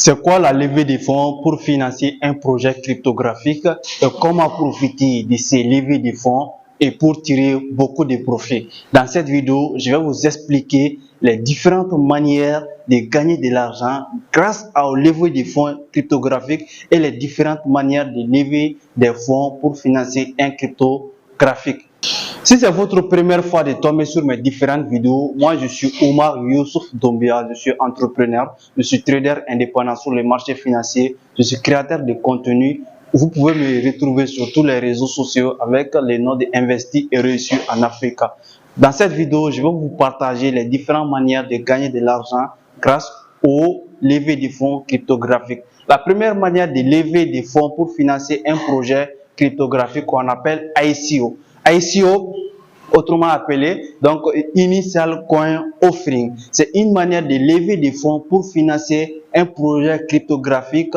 C'est quoi la levée de fonds pour financer un projet cryptographique et comment profiter de ces levées de fonds et pour tirer beaucoup de profits? Dans cette vidéo, je vais vous expliquer les différentes manières de gagner de l'argent grâce aux levées de fonds cryptographiques et les différentes manières de lever des fonds pour financer un cryptographique. Si c'est votre première fois de tomber sur mes différentes vidéos, moi je suis Omar Youssouf Doumbia, je suis entrepreneur, je suis trader indépendant sur les marchés financiers, je suis créateur de contenu. Vous pouvez me retrouver sur tous les réseaux sociaux avec les noms d'Investi et Réussi en Afrique. Dans cette vidéo, je vais vous partager les différentes manières de gagner de l'argent grâce aux levées de fonds cryptographiques. La première manière de lever des fonds pour financer un projet cryptographique qu'on appelle ICO. ICO, autrement appelé donc Initial Coin Offering. C'est une manière de lever des fonds pour financer un projet cryptographique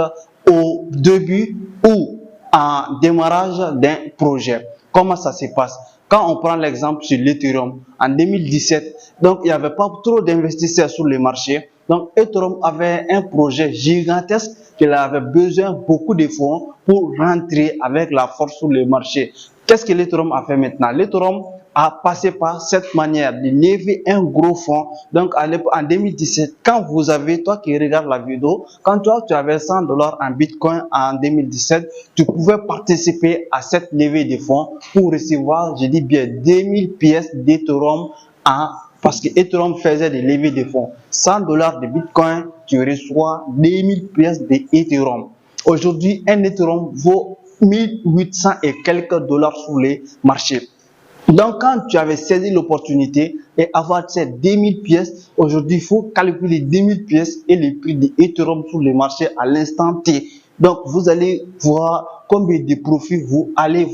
au début ou en démarrage d'un projet. Comment ça se passe? Quand on prend l'exemple sur l'Ethereum, en 2017, donc il n'y avait pas trop d'investisseurs sur le marché. Donc Ethereum avait un projet gigantesque qu'il avait besoin de beaucoup de fonds pour rentrer avec la force sur le marché. Qu'est-ce que l'Ethereum a fait maintenant? L'Ethereum a passé par cette manière de lever un gros fonds. Donc en 2017, quand vous avez, toi qui regardes la vidéo, quand toi tu avais $100 en Bitcoin en 2017, tu pouvais participer à cette levée de fonds pour recevoir, je dis bien, 2000 pièces d'Ethereum parce que Ethereum faisait des levées de fonds. $100 de Bitcoin, tu reçois 2000 pièces d'Ethereum. Aujourd'hui, un Ethereum vaut 1800 et quelques dollars sur les marchés. Donc, quand tu avais saisi l'opportunité et avoir ces 2000 pièces, aujourd'hui, il faut calculer 2000 pièces et le prix de Ethereum sur le marché à l'instant T. Donc, vous allez voir combien de profits vous allez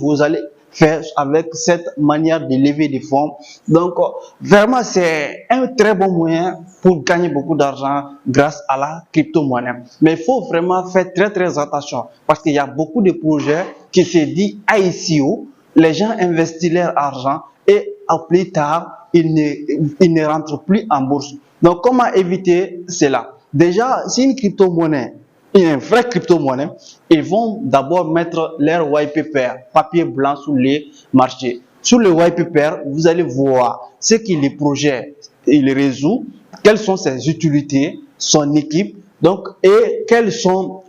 faire avec cette manière de lever des fonds. Donc, vraiment, c'est un très bon moyen pour gagner beaucoup d'argent grâce à la crypto-monnaie. Mais il faut vraiment faire très attention parce qu'il y a beaucoup de projets qui se disent ICO. Les gens investissent leur argent et plus tard, ils ne rentrent plus en bourse. Donc, comment éviter cela? Déjà, si une crypto-monnaie, une vraie crypto-monnaie, ils vont d'abord mettre leur white paper, papier blanc sur les marchés. Sur le white paper, vous allez voir ce que le projet il résout, quelles sont ses utilités, son équipe, donc, et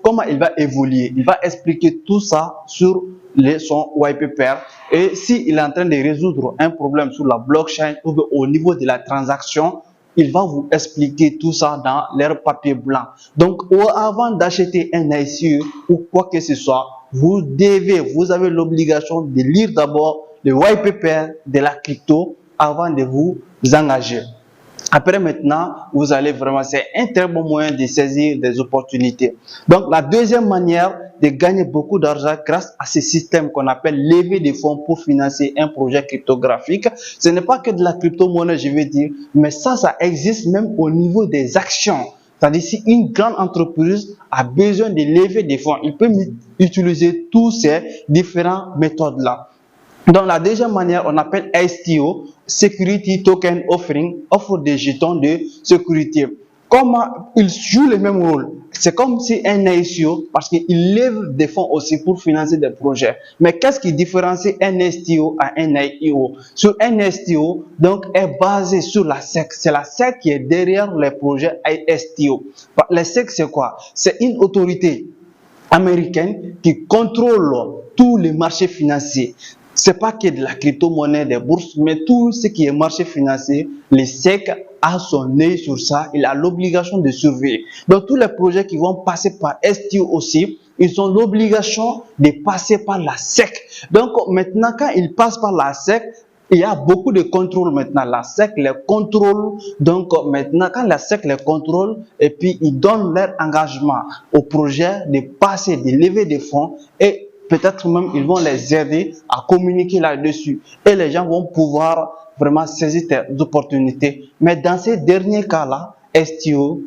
comment il va évoluer. Il va expliquer tout ça sur son white paper. Et s'il est en train de résoudre un problème sur la blockchain ou au niveau de la transaction, il va vous expliquer tout ça dans leur papier blanc. Donc, avant d'acheter un ICO ou quoi que ce soit, vous avez l'obligation de lire d'abord le white paper de la crypto avant de vous engager. Après maintenant, vous allez vraiment, c'est un très bon moyen de saisir des opportunités. Donc, la deuxième manière de gagner beaucoup d'argent grâce à ce système qu'on appelle lever des fonds pour financer un projet cryptographique, ce n'est pas que de la crypto-monnaie, je veux dire, mais ça existe même au niveau des actions. C'est-à-dire, si une grande entreprise a besoin de lever des fonds, il peut utiliser tous ces différentes méthodes-là. Donc, la deuxième manière, on appelle STO, Security Token Offering, offre des jetons de sécurité. Comment il joue le même rôle? C'est comme si un ICO, parce qu'il lève des fonds aussi pour financer des projets. Mais qu'est-ce qui différencie un STO à un ICO? Sur un STO, donc, est basé sur la SEC. C'est la SEC qui est derrière les projets STO. La SEC, c'est quoi? C'est une autorité américaine qui contrôle tous les marchés financiers. C'est pas que de la crypto-monnaie, des bourses, mais tout ce qui est marché financier, le SEC a son œil sur ça, il a l'obligation de surveiller. Donc tous les projets qui vont passer par STO aussi, ils ont l'obligation de passer par la SEC. Donc maintenant, quand ils passent par la SEC, il y a beaucoup de contrôle maintenant. La SEC les contrôle. Donc maintenant, quand la SEC les contrôle, et puis ils donnent leur engagement au projet de passer, de lever des fonds et peut-être même ils vont les aider à communiquer là-dessus et les gens vont pouvoir vraiment saisir des opportunités. Mais dans ces derniers cas-là, STO,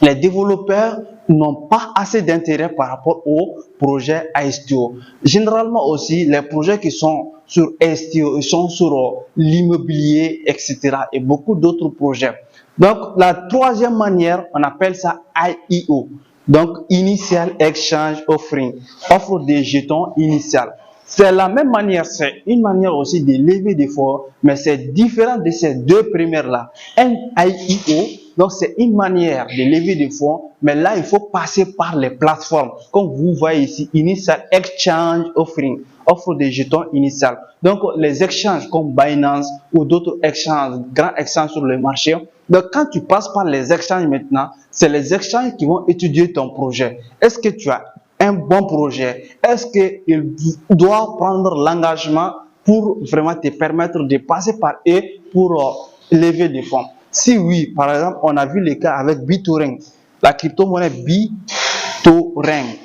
les développeurs n'ont pas assez d'intérêt par rapport au projet STO. Généralement aussi, les projets qui sont sur STO, ils sont sur l'immobilier, etc. et beaucoup d'autres projets. Donc, la troisième manière, on appelle ça IEO. Donc, Initial Exchange Offering, offre des jetons initiales. C'est la même manière, c'est une manière aussi de lever des fonds, mais c'est différent de ces deux premières-là. NIEO, donc c'est une manière de lever des fonds, mais là, il faut passer par les plateformes. Comme vous voyez ici, Initial Exchange Offering, offre des jetons initiales. Donc, les exchanges comme Binance ou d'autres exchanges, grands exchanges sur le marché, donc quand tu passes par les exchanges maintenant, c'est les exchanges qui vont étudier ton projet. Est-ce que tu as un bon projet? Est-ce qu'il doit prendre l'engagement pour vraiment te permettre de passer par eux pour lever des fonds? Si oui, par exemple, on a vu les cas avec BitTorrent, la crypto-monnaie BitTorrent.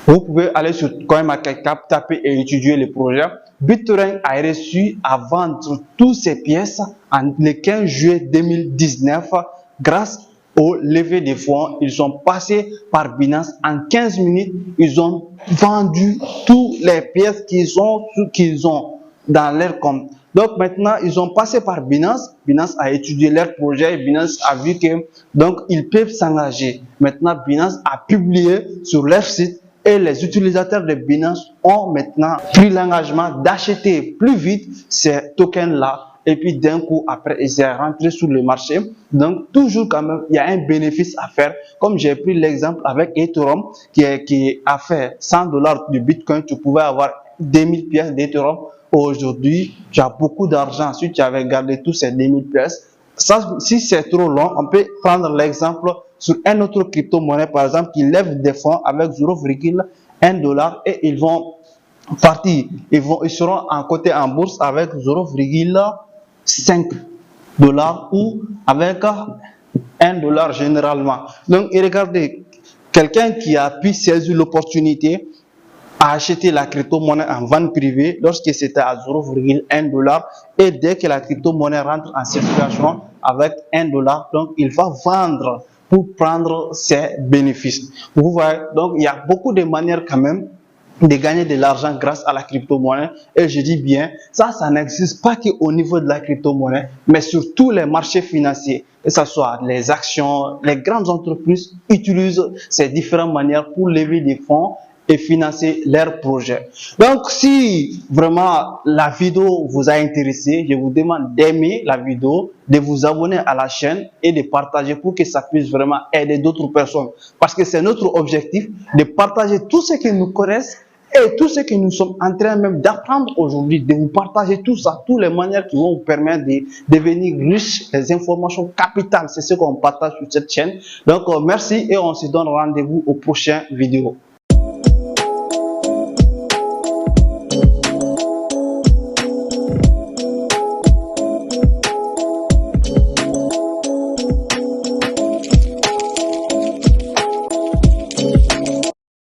Vous pouvez aller sur CoinMarketCap, taper et étudier le projet. BitTorrent a réussi à vendre toutes ses pièces le 15 juillet 2019 grâce au lever des fonds. Ils sont passés par Binance. En 15 minutes, ils ont vendu toutes les pièces qu'ils ont dans leur compte. Donc maintenant, ils ont passé par Binance. Binance a étudié leur projet. Binance a vu que donc ils peuvent s'engager. Maintenant, Binance a publié sur leur site et les utilisateurs de Binance ont maintenant pris l'engagement d'acheter plus vite ces tokens-là. Et puis d'un coup, après, ils sont rentrés sur le marché. Donc, toujours quand même, il y a un bénéfice à faire. Comme j'ai pris l'exemple avec Ethereum, qui a fait $100 de Bitcoin, tu pouvais avoir 2000 pièces d'Ethereum. Aujourd'hui, tu as beaucoup d'argent. Si tu avais gardé tous ces 2000 pièces, ça, si c'est trop long, on peut prendre l'exemple sur un autre crypto-monnaie, par exemple, qui lève des fonds avec 0,1$ et ils vont partir. Ils seront en côté en bourse avec 0,5$ ou avec $1 généralement. Donc, et regardez, quelqu'un qui a pu saisir l'opportunité a acheté la crypto-monnaie en vente privée lorsque c'était à 0,1$ et dès que la crypto-monnaie rentre en circulation avec $1, donc il va vendre pour prendre ses bénéfices. Vous voyez, donc il y a beaucoup de manières quand même de gagner de l'argent grâce à la crypto-monnaie. Et je dis bien, ça n'existe pas qu'au niveau de la crypto-monnaie, mais sur tous les marchés financiers, que ce soit les actions, les grandes entreprises utilisent ces différentes manières pour lever des fonds et financer leurs projets. Donc, si vraiment la vidéo vous a intéressé, je vous demande d'aimer la vidéo, de vous abonner à la chaîne et de partager pour que ça puisse vraiment aider d'autres personnes. Parce que c'est notre objectif de partager tout ce que nous connaissons et tout ce que nous sommes en train même d'apprendre aujourd'hui, de vous partager tout ça, toutes les manières qui vont vous permettre de devenir riche, les informations capitales, c'est ce qu'on partage sur cette chaîne. Donc, merci et on se donne rendez-vous aux prochaines vidéos.